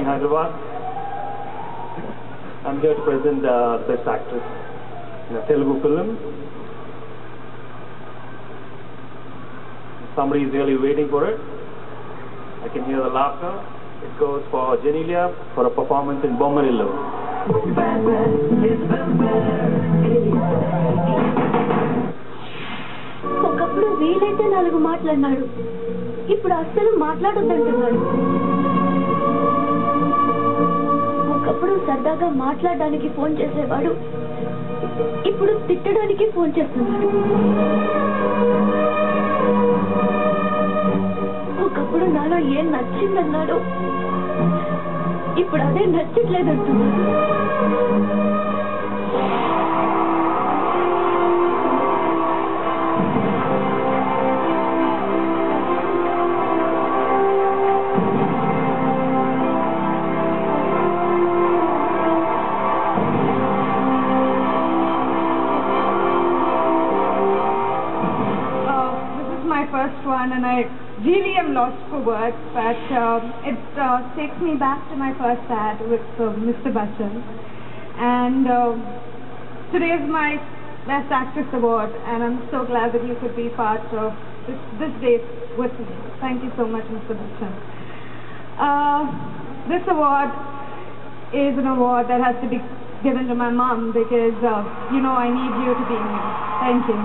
Hyderabad. I'm here to present Best Actress in a Telugu film. Somebody is really waiting for it. I can hear the laughter. It goes for Genelia for a performance in Bommarillu. ఒకప్పుడు వీలైతే 4 మాట్లాడినాడు, ఇప్పుడు అస్సలు మాట్లాడొద్దంటున్నాడు. ఒకప్పుడు సరదాగా మాట్లాడడానికి phone చేసేవాడు, ఇప్పుడు తిట్టడానికి ఫోన్ చేస్తున్నాడు. ఒకప్పుడు నాలో ఏం నచ్చిందన్నాడు, ఇప్పుడు అదే నచ్చట్లేదంటున్నాడు. First one, and I really am lost for words, but it takes me back to my first ad with Mr. Bachchan, and today is my Best Actress Award, and I'm so glad that you could be part of this day with me. Thank you so much, Mr. Bachchan. This award is an award that has to be given to my mom because, I need you to be here. Thank you.